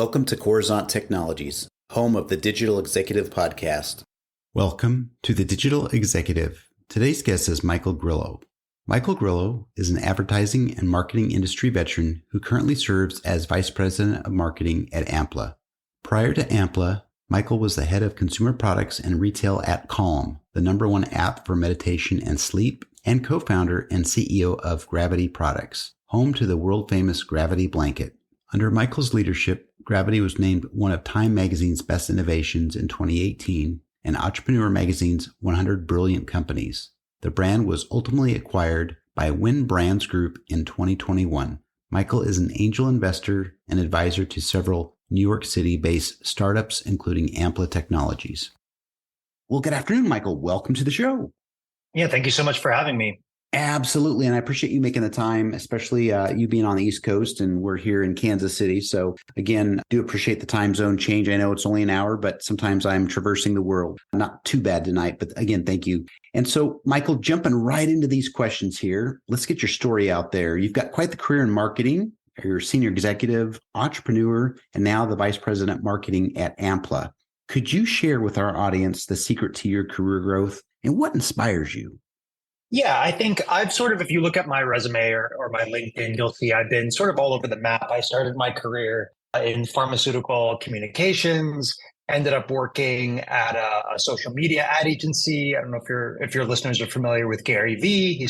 Welcome to Coruzant Technologies, home of the Digital Executive Podcast. Welcome to the Digital Executive. Today's guest is Michael Grillo. Michael Grillo is an advertising and marketing industry veteran who currently serves as Vice President of Marketing at Ampla. Prior to Ampla, Michael was the head of consumer products and retail at Calm, the #1 app for meditation and sleep, and co-founder and CEO of Gravity Products, home to the world-famous Gravity blanket. Under Michael's leadership, Gravity was named one of Time Magazine's best innovations in 2018 and Entrepreneur Magazine's 100 Brilliant Companies. The brand was ultimately acquired by Wynn Brands Group in 2021. Michael is an angel investor and advisor to several New York City-based startups, including Ampla Technologies. Well, good afternoon, Michael. Welcome to the show. Yeah, thank you so much for having me. Absolutely. And I appreciate you making the time, especially you being on the East Coast and we're here in Kansas City. So again, do appreciate the time zone change. I know it's only an hour, but sometimes I'm traversing the world. Not too bad tonight, but again, thank you. And so, Michael, jumping right into these questions here, let's get your story out there. You've got quite the career in marketing. You're a senior executive, entrepreneur, and now the vice president of marketing at Ampla. Could you share with our audience the secret to your career growth and what inspires you? Yeah, I think I've if you look at my resume or my LinkedIn, you'll see I've been sort of all over the map. I started my career in pharmaceutical communications, ended up working at a social media ad agency. I don't know if your listeners are familiar with Gary Vee. He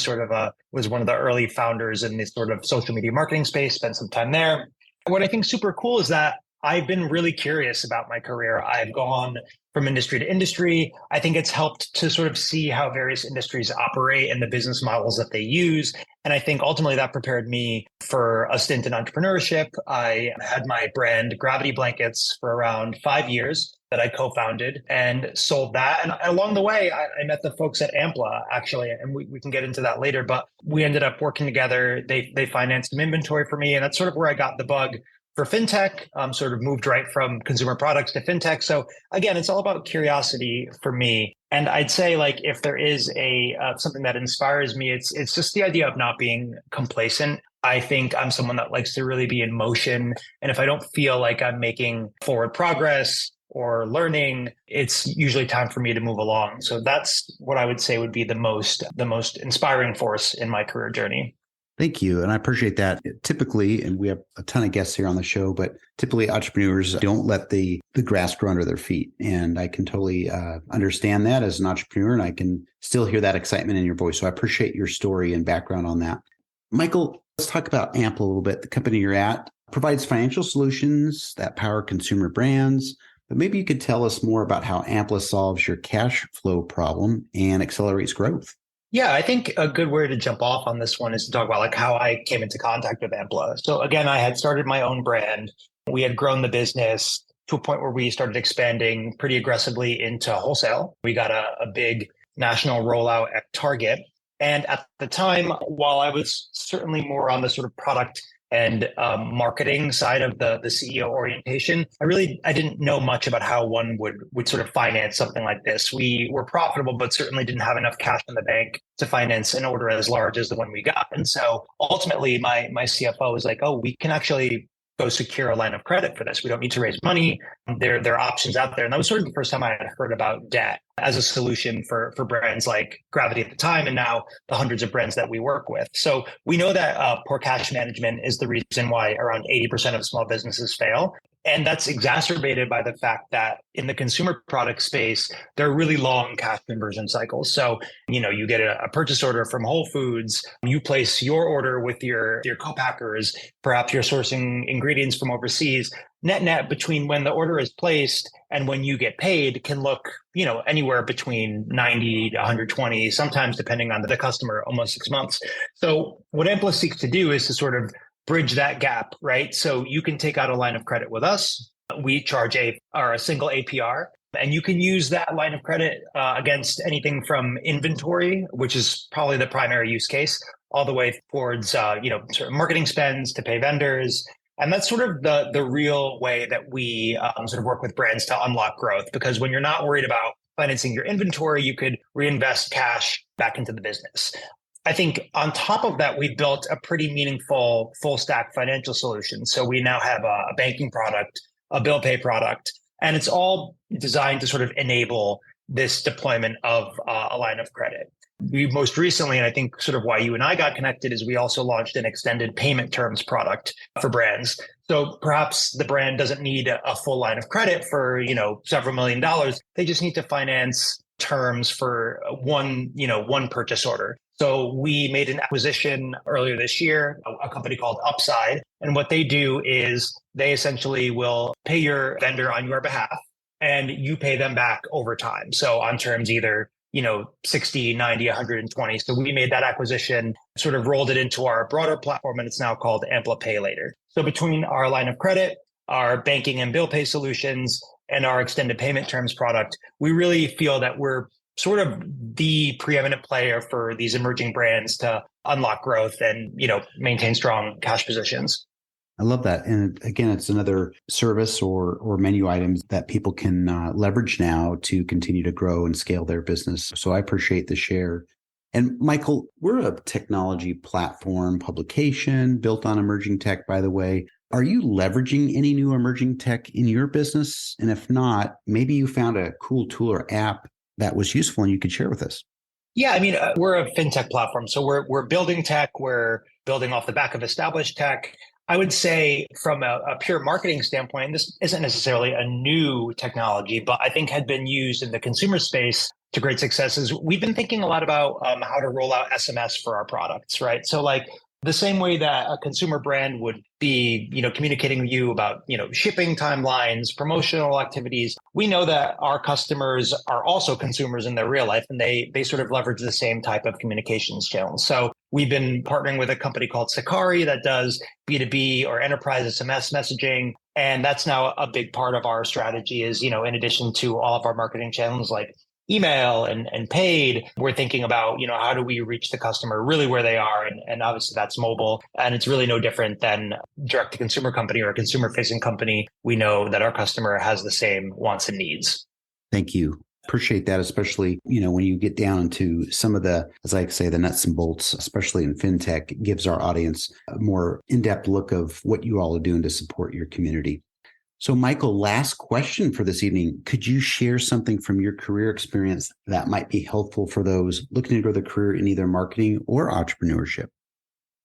was one of the early founders in this sort of social media marketing space, spent some time there. What I think is super cool is that I've been really curious about my career. I've gone from industry to industry. I think it's helped to sort of see how various industries operate and the business models that they use. And I think ultimately that prepared me for a stint in entrepreneurship. I had my brand Gravity Blankets for around 5 years that I co-founded and sold that. And along the way, I met the folks at Ampla, actually, and we can get into that later. But we ended up working together. They financed some inventory for me. And that's sort of where I got the bug for fintech, sort of moved right from consumer products to fintech. So again, it's all about curiosity for me. And I'd say if there is something that inspires me, it's just the idea of not being complacent. I think I'm someone that likes to really be in motion. And if I don't feel like I'm making forward progress or learning, it's usually time for me to move along. So that's what I would say would be the most inspiring force in my career journey. Thank you. And I appreciate that. Typically, and we have a ton of guests here on the show, but typically entrepreneurs don't let the grass grow under their feet. And I can totally understand that as an entrepreneur, and I can still hear that excitement in your voice. So I appreciate your story and background on that. Michael, let's talk about Ampla a little bit. The company you're at provides financial solutions that power consumer brands. But maybe you could tell us more about how Ampla solves your cash flow problem and accelerates growth. Yeah, I think a good way to jump off on this one is to talk about how I came into contact with Ampla. So again, I had started my own brand. We had grown the business to a point where we started expanding pretty aggressively into wholesale. We got a big national rollout at Target. And at the time, while I was certainly more on the sort of product and marketing side of the CEO orientation, I didn't know much about how one would sort of finance something like this. We were profitable, but certainly didn't have enough cash in the bank to finance an order as large as the one we got. And so ultimately my CFO was like, oh, we can actually go secure a line of credit for this. We don't need to raise money. There are options out there. And that was sort of the first time I had heard about debt as a solution for brands like Gravity at the time, and now the hundreds of brands that we work with. So we know that poor cash management is the reason why around 80% of small businesses fail. And that's exacerbated by the fact that in the consumer product space, there are really long cash conversion cycles. So, you get a purchase order from Whole Foods, you place your order with your co-packers, perhaps you're sourcing ingredients from overseas. Net between when the order is placed and when you get paid can look, anywhere between 90 to 120, sometimes depending on the customer, almost 6 months. So what Ampla seeks to do is to sort of bridge that gap, right? So you can take out a line of credit with us. We charge a single APR, and you can use that line of credit against anything from inventory, which is probably the primary use case, all the way towards sort of marketing spends to pay vendors. And that's sort of the real way that we sort of work with brands to unlock growth, because when you're not worried about financing your inventory, you could reinvest cash back into the business. I think on top of that, we've built a pretty meaningful full stack financial solution. So we now have a banking product a bill pay product. And it's all designed to sort of enable this deployment of a line of credit. We most recently, and I think sort of why you and I got connected, is we also launched an extended payment terms product for brands. So perhaps the brand doesn't need a full line of credit for, several $1,000,000. They just need to finance terms for one purchase order. So we made an acquisition earlier this year, a company called Upside. And what they do is they essentially will pay your vendor on your behalf and you pay them back over time. So on terms either 60, 90, 120. So we made that acquisition, sort of rolled it into our broader platform, and it's now called Ampla Pay Later. So between our line of credit, our banking and bill pay solutions, and our extended payment terms product, we really feel that we're sort of the preeminent player for these emerging brands to unlock growth and, maintain strong cash positions. I love that. And again, it's another service or menu items that people can leverage now to continue to grow and scale their business. So I appreciate the share. And Michael, we're a technology platform publication built on emerging tech, by the way. Are you leveraging any new emerging tech in your business? And if not, maybe you found a cool tool or app that was useful and you could share with us. Yeah, we're a fintech platform. So we're building tech. We're building off the back of established tech. I would say from a pure marketing standpoint, and this isn't necessarily a new technology, but I think had been used in the consumer space to great successes. We've been thinking a lot about how to roll out SMS for our products, right? So like the same way that a consumer brand would be, communicating with you about, shipping timelines, promotional activities. We know that our customers are also consumers in their real life, and they sort of leverage the same type of communications channels. So we've been partnering with a company called Sakari that does B2B or enterprise SMS messaging. And that's now a big part of our strategy is, in addition to all of our marketing channels like email and paid, we're thinking about, how do we reach the customer really where they are? And obviously that's mobile. And it's really no different than direct to consumer company or a consumer facing company. We know that our customer has the same wants and needs. Thank you. Appreciate that, especially, when you get down into some of the, as I say, the nuts and bolts, especially in fintech, it gives our audience a more in-depth look of what you all are doing to support your community. So, Michael, last question for this evening. Could you share something from your career experience that might be helpful for those looking to grow their career in either marketing or entrepreneurship?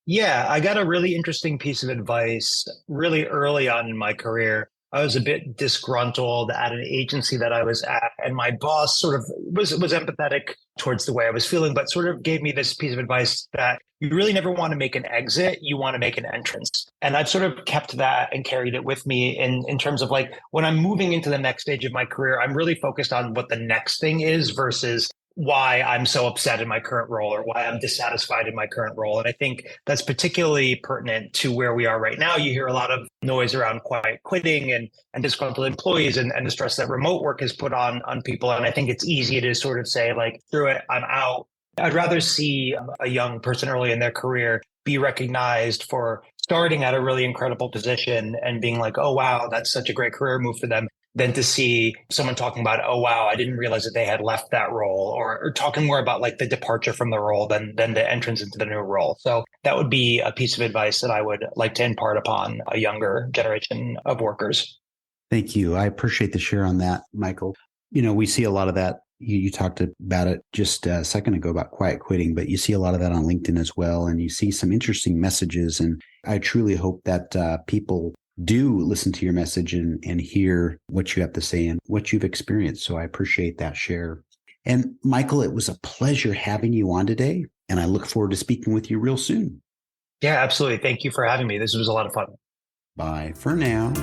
Yeah, I got a really interesting piece of advice really early on in my career. I was a bit disgruntled at an agency that I was at, and my boss sort of was empathetic towards the way I was feeling, but sort of gave me this piece of advice that you really never want to make an exit, you want to make an entrance. And I've sort of kept that and carried it with me in terms of like when I'm moving into the next stage of my career, I'm really focused on what the next thing is versus why I'm so upset in my current role or why I'm dissatisfied in my current role. And I think that's particularly pertinent to where we are right now. You hear a lot of noise around quiet quitting and disgruntled employees and the stress that remote work has put on people. And I think it's easy to sort of say like, screw it, I'm out. I'd rather see a young person early in their career be recognized for starting at a really incredible position and being like, oh, wow, that's such a great career move for them, than to see someone talking about, oh, wow, I didn't realize that they had left that role, or talking more about like the departure from the role than the entrance into the new role. So that would be a piece of advice that I would like to impart upon a younger generation of workers. Thank you. I appreciate the share on that, Michael. We see a lot of that. You talked about it just a second ago about quiet quitting, but you see a lot of that on LinkedIn as well. And you see some interesting messages. And I truly hope that people do listen to your message and hear what you have to say and what you've experienced. So I appreciate that share. And Michael, it was a pleasure having you on today. And I look forward to speaking with you real soon. Yeah, absolutely. Thank you for having me. This was a lot of fun. Bye for now.